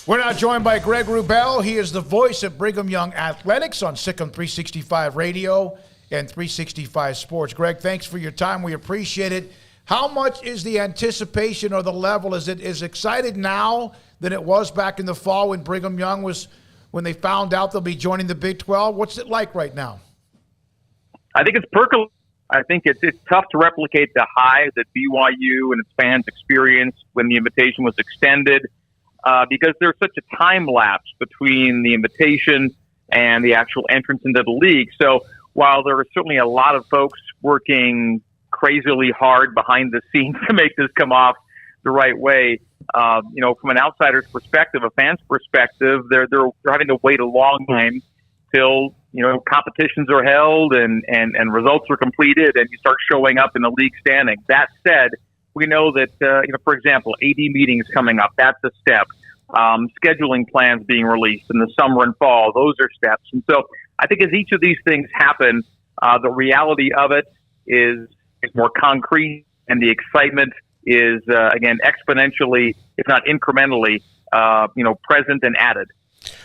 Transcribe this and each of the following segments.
We're now joined by Greg Wrubell. He is the voice of Brigham Young Athletics on Sikkim 365 Radio and 365 Sports. Greg, thanks for your time. We appreciate it. How much is the anticipation or the level? Is it as excited now than it was back in the fall when Brigham Young when they found out they'll be joining the Big 12? What's it like right now? I think it's percolating. I think it's tough to replicate the high that BYU and its fans experienced when the invitation was extended. Because there's such a time lapse between the invitation and the actual entrance into the league. So while there are certainly a lot of folks working crazily hard behind the scenes to make this come off the right way, from an outsider's perspective, a fan's perspective, they're having to wait a long time till competitions are held and results are completed and you start showing up in the league standing. That said, we know that, for example, AD meetings coming up, that's a step. Scheduling plans being released in the summer and fall, those are steps. And so I think as each of these things happen, the reality of it is more concrete and the excitement is, again, exponentially, if not incrementally, present and added.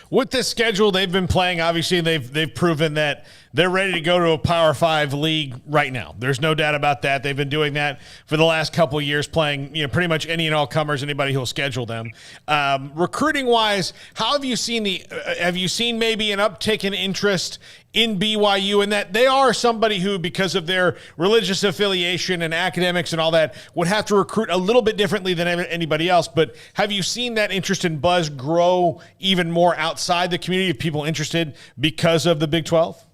With this schedule they've been playing, obviously they've proven that they're ready to go to a Power 5 league right now. There's no doubt about that. They've been doing that for the last couple of years, playing pretty much any and all comers, anybody who'll schedule them. Recruiting wise, how have you seen maybe an uptick in interest in BYU, and that they are somebody who, because of their religious affiliation and academics and all that, would have to recruit a little bit differently than anybody else? But have you seen that interest in buzz grow even more outside the community of people interested because of the Big 12?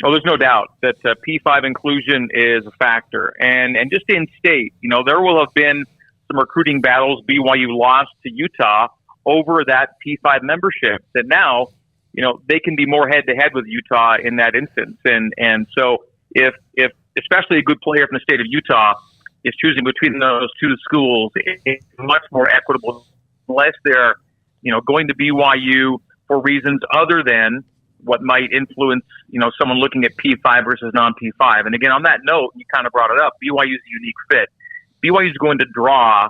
Oh, there's no doubt that P5 inclusion is a factor. And just in state, there will have been some recruiting battles BYU lost to Utah over that P5 membership that now, they can be more head-to-head with Utah in that instance. And so if especially a good player from the state of Utah is choosing between those two schools, it's much more equitable unless they're, going to BYU for reasons other than what might influence, someone looking at P5 versus non-P5. And again, on that note, you kind of brought it up, BYU is a unique fit. BYU is going to draw,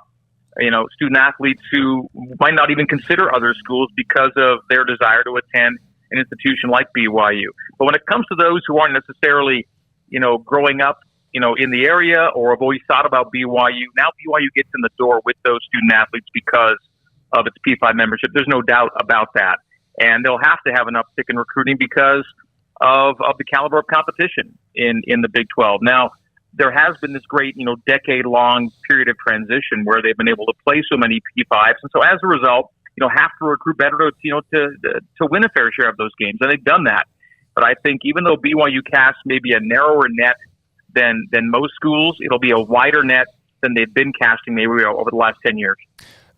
student athletes who might not even consider other schools because of their desire to attend an institution like BYU. But when it comes to those who aren't necessarily, growing up, in the area or have always thought about BYU, now BYU gets in the door with those student athletes because of its P5 membership. There's no doubt about that. And they'll have to have an uptick in recruiting because of the caliber of competition in the Big 12. Now, there has been this great, decade-long period of transition where they've been able to play so many P5s. And so as a result, have to recruit better to win a fair share of those games. And they've done that. But I think even though BYU casts maybe a narrower net than most schools, it'll be a wider net than they've been casting maybe over the last 10 years.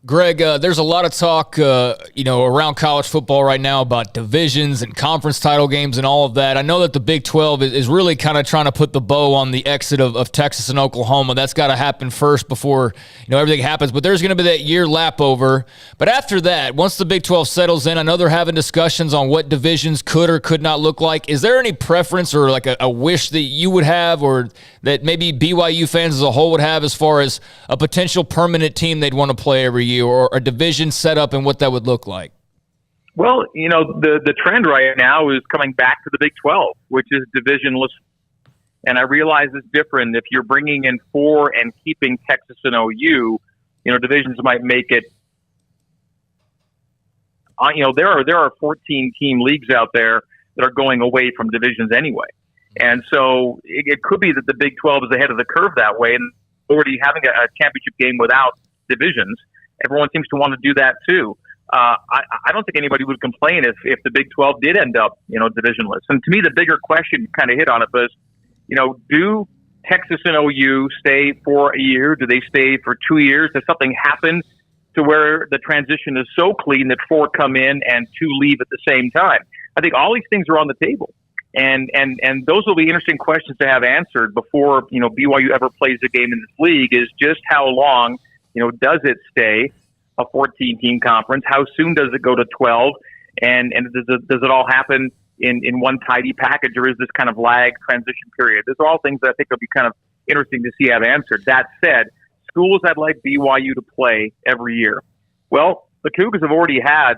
Greg, there's a lot of talk, around college football right now about divisions and conference title games and all of that. I know that the Big 12 is really kind of trying to put the bow on the exit of Texas and Oklahoma. That's got to happen first before, everything happens. But there's going to be that year lap over. But after that, once the Big 12 settles in, I know they're having discussions on what divisions could or could not look like. Is there any preference or like a wish that you would have or that maybe BYU fans as a whole would have as far as a potential permanent team they'd want to play every year, or a division set up and what that would look like? Well, the trend right now is coming back to the Big 12, which is divisionless. And I realize it's different if you're bringing in 4 and keeping Texas and OU. Divisions might make it. There are 14 team leagues out there that are going away from divisions anyway, and so it could be that the Big 12 is ahead of the curve that way, and already having a championship game without divisions. Everyone seems to want to do that too. I don't think anybody would complain if the Big 12 did end up, divisionless. And to me, the bigger question, you kind of hit on it, was, do Texas and OU stay for a year? Do they stay for 2 years? Does something happen to where the transition is so clean that 4 come in and 2 leave at the same time? I think all these things are on the table. And those will be interesting questions to have answered before, BYU ever plays a game in this league, is just how long, does it stay a 14-team conference? How soon does it go to 12? And does it all happen in one tidy package, or is this kind of lag transition period? These are all things that I think will be kind of interesting to see have answered. That said, schools that like BYU to play every year, well, the Cougars have already had,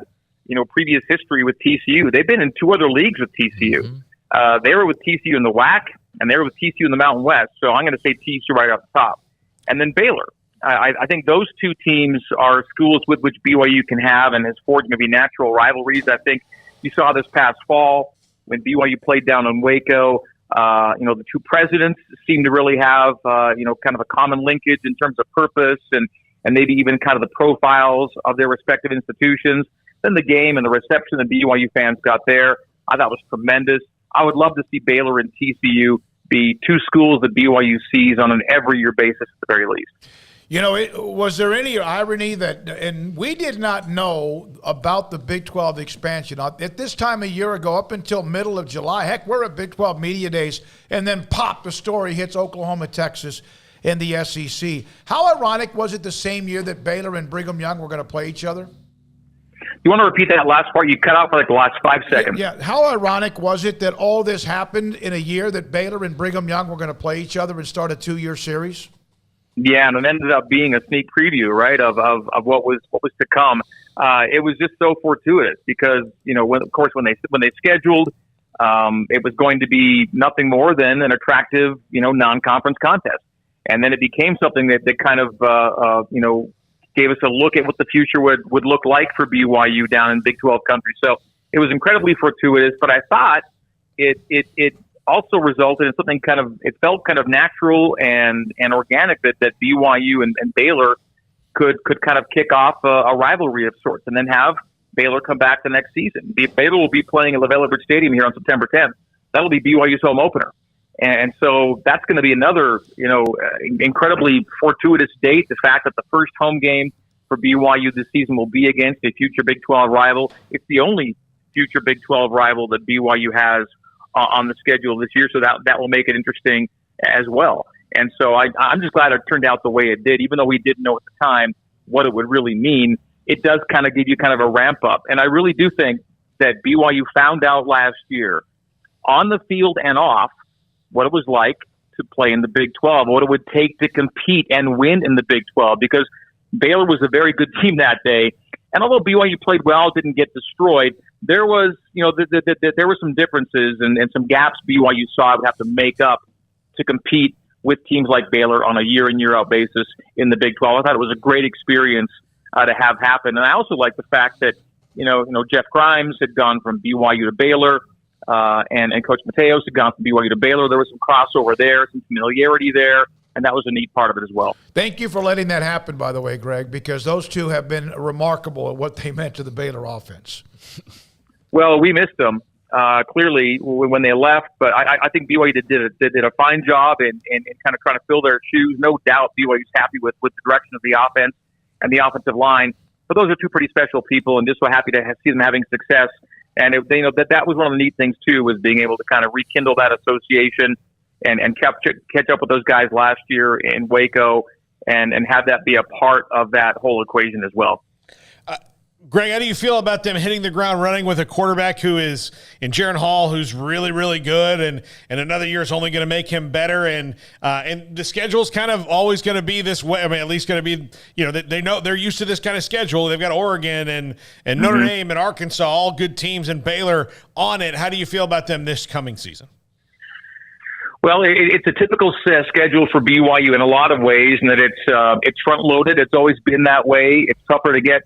previous history with TCU. They've been in 2 other leagues with TCU. They were with TCU in the WAC, and they were with TCU in the Mountain West. So I'm going to say TCU right off the top. And then Baylor. I think those 2 teams are schools with which BYU can have and has forged maybe natural rivalries. I think you saw this past fall when BYU played down in Waco. The 2 presidents seem to really have, kind of a common linkage in terms of purpose and maybe even kind of the profiles of their respective institutions. Then the game and the reception the BYU fans got there, I thought was tremendous. I would love to see Baylor and TCU be 2 schools that BYU sees on an every year basis at the very least. Was there any irony and we did not know about the Big 12 expansion at this time a year ago, up until middle of July. Heck, we're at Big 12 Media Days, and then pop, the story hits Oklahoma, Texas, and the SEC. How ironic was it the same year that Baylor and Brigham Young were going to play each other? You want to repeat that last part? You cut out for the last 5 seconds. Yeah. How ironic was it that all this happened in a year that Baylor and Brigham Young were going to play each other and start a 2-year series? Yeah, and it ended up being a sneak preview, right, of what was to come. It was just so fortuitous because when they scheduled, it was going to be nothing more than an attractive non-conference contest, and then it became something that kind of gave us a look at what the future would look like for BYU down in Big 12 country. So it was incredibly fortuitous, but I thought it also resulted in something it felt kind of natural and organic that BYU and Baylor could kind of kick off a rivalry of sorts and then have Baylor come back the next season. Baylor will be playing at LoVett Stadium here on September 10th. That'll be BYU's home opener. And so that's going to be another, incredibly fortuitous date. The fact that the first home game for BYU this season will be against a future Big 12 rival. It's the only future Big 12 rival that BYU has on the schedule this year. So that will make it interesting as well. And so I'm just glad it turned out the way it did, even though we didn't know at the time what it would really mean. It does kind of give you kind of a ramp up. And I really do think that BYU found out last year on the field and off what it was like to play in the Big 12, what it would take to compete and win in the Big 12, because Baylor was a very good team that day. And although BYU played well, didn't get destroyed, there was, there were some differences and some gaps BYU saw would have to make up to compete with teams like Baylor on a year in, year out basis in the Big 12. I thought it was a great experience to have happen. And I also like the fact that, Jeff Grimes had gone from BYU to Baylor, and Coach Mateos had gone from BYU to Baylor. There was some crossover there, some familiarity there, and that was a neat part of it as well. Thank you for letting that happen, by the way, Greg, because those two have been remarkable at what they meant to the Baylor offense. Well, we missed them, clearly, when they left, but I think BYU did a fine job in kind of trying to fill their shoes. No doubt BYU's happy with the direction of the offense and the offensive line. But those are two pretty special people, and just so happy to see them having success. And that was one of the neat things too, was being able to kind of rekindle that association and catch up with those guys last year in Waco and have that be a part of that whole equation as well. Greg, how do you feel about them hitting the ground running with a quarterback who is in Jaron Hall, who's really, really good, and another year is only going to make him better, and the schedule's kind of always going to be this way. I mean, at least going to be, they know they're used to this kind of schedule. They've got Oregon and Notre Dame and Arkansas, all good teams, and Baylor on it. How do you feel about them this coming season? Well, it's a typical schedule for BYU in a lot of ways, in that it's front loaded. It's always been that way. It's tougher to get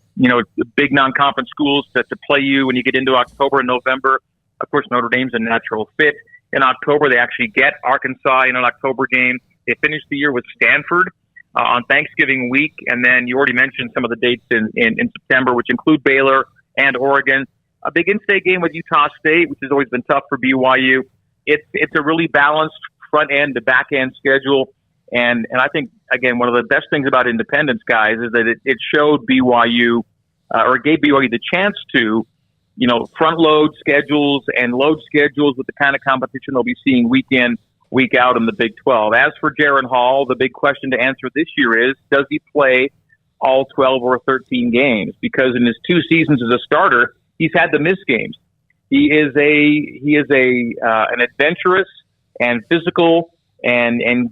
big non-conference schools to play you when you get into October and November. Of course, Notre Dame's a natural fit. In October, they actually get Arkansas in an October game. They finish the year with Stanford on Thanksgiving week, and then you already mentioned some of the dates in September, which include Baylor and Oregon. A big in-state game with Utah State, which has always been tough for BYU. It's a really balanced front end to back end schedule, and I think again one of the best things about Independence, guys, is that it showed BYU or gave BYU the chance to front load schedules and load schedules with the kind of competition they'll be seeing week in, week out in the Big 12. As for Jaron Hall, the big question to answer this year is, does he play all 12 or 13 games? Because in his 2 seasons as a starter, he's had to miss games. He is an adventurous and physical and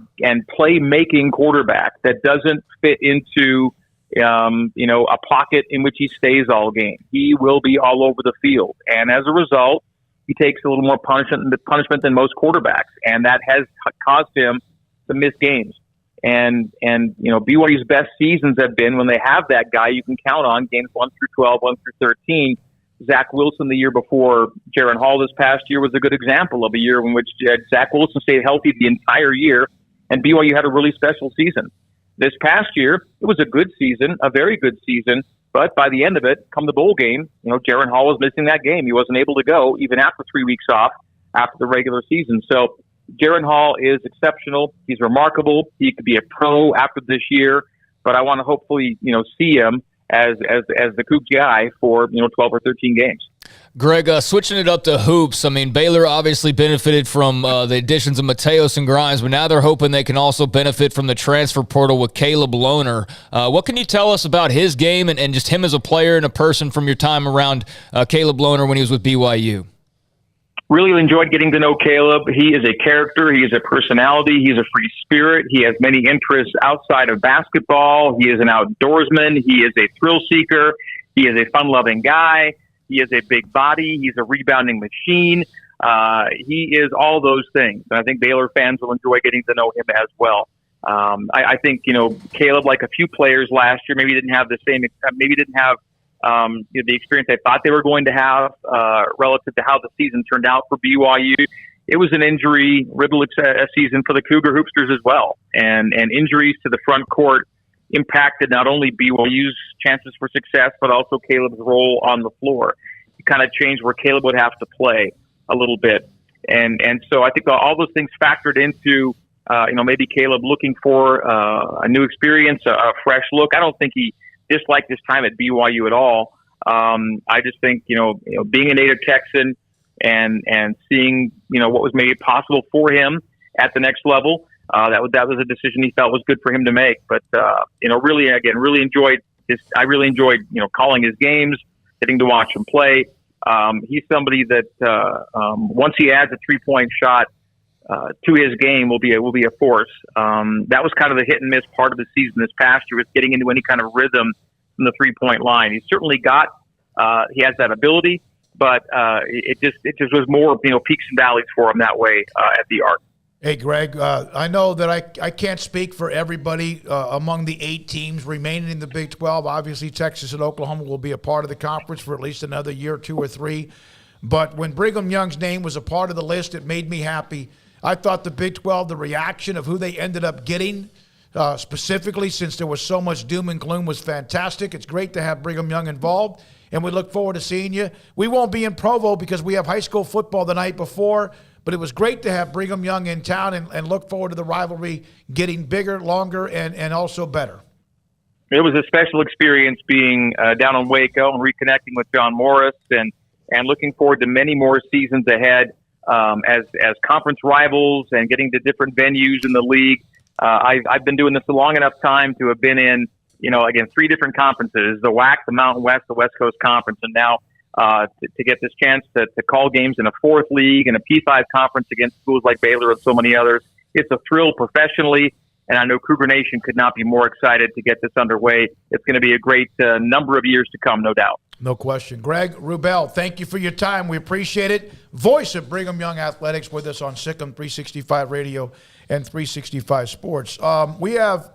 playmaking quarterback that doesn't fit into a pocket in which he stays all game. He will be all over the field. And as a result, he takes a little more punishment than most quarterbacks. And that has caused him to miss games. And BYU's best seasons have been when they have that guy you can count on, games 1 through 12, 1 through 13. Zach Wilson the year before, Jaron Hall this past year was a good example of a year in which Zach Wilson stayed healthy the entire year, and BYU had a really special season. This past year, it was a good season, a very good season, but by the end of it, come the bowl game, Jaron Hall was missing that game. He wasn't able to go even after 3 weeks off after the regular season. So Jaron Hall is exceptional. He's remarkable. He could be a pro after this year, but I want to hopefully, see him as the Coug guy for 12 or 13 games. Greg, switching it up to hoops, I mean, Baylor obviously benefited from the additions of Mateos and Grimes, but now they're hoping they can also benefit from the transfer portal with Caleb Lohner. What can you tell us about his game and just him as a player and a person from your time around Caleb Lohner when he was with BYU? Really enjoyed getting to know Caleb. He is a character. He is a personality. He's a free spirit. He has many interests outside of basketball. He is an outdoorsman. He is a thrill seeker. He is a fun-loving guy. He is a big body. He's a rebounding machine. He is all those things. And I think Baylor fans will enjoy getting to know him as well. I think, Caleb, like a few players last year, maybe didn't have the experience they thought they were going to have relative to how the season turned out for BYU. It was an injury-riddled season for the Cougar Hoopsters as well. And injuries to the front court impacted not only BYU's chances for success, but also Caleb's role on the floor. It kind of changed where Caleb would have to play a little bit. And so I think all those things factored into, maybe Caleb looking for a new experience, a fresh look. I don't think he disliked his time at BYU at all. I just think, being a native Texan and seeing, what was maybe possible for him at the next level, that was a decision he felt was good for him to make. But, really enjoyed this. I really enjoyed, calling his games, getting to watch him play. He's somebody that once he adds a 3-point shot to his game will be a force. That was kind of the hit and miss part of the season this past year, was getting into any kind of rhythm from the 3-point line. He certainly he has that ability, but it just was more peaks and valleys for him that way at the arc. Hey, Greg, I know that I can't speak for everybody among the 8 teams remaining in the Big 12. Obviously, Texas and Oklahoma will be a part of the conference for at least another year, 2 or 3. But when Brigham Young's name was a part of the list, it made me happy. I thought the Big 12, the reaction of who they ended up getting, specifically since there was so much doom and gloom, was fantastic. It's great to have Brigham Young involved, and we look forward to seeing you. We won't be in Provo because we have high school football the night before, but it was great to have Brigham Young in town and look forward to the rivalry getting bigger, longer, and also better. It was a special experience being down in Waco and reconnecting with John Morris and looking forward to many more seasons ahead as conference rivals and getting to different venues in the league. I've been doing this a long enough time to have been in, 3 different conferences, the WAC, the Mountain West, the West Coast Conference, and now to get this chance to call games in a 4th league and a P5 conference against schools like Baylor and so many others. It's a thrill professionally, and I know Cougar Nation could not be more excited to get this underway. It's going to be a great number of years to come, no doubt. No question. Greg Wrubell, thank you for your time. We appreciate it. Voice of Brigham Young Athletics with us on Sikkim 365 Radio and 365 Sports. We have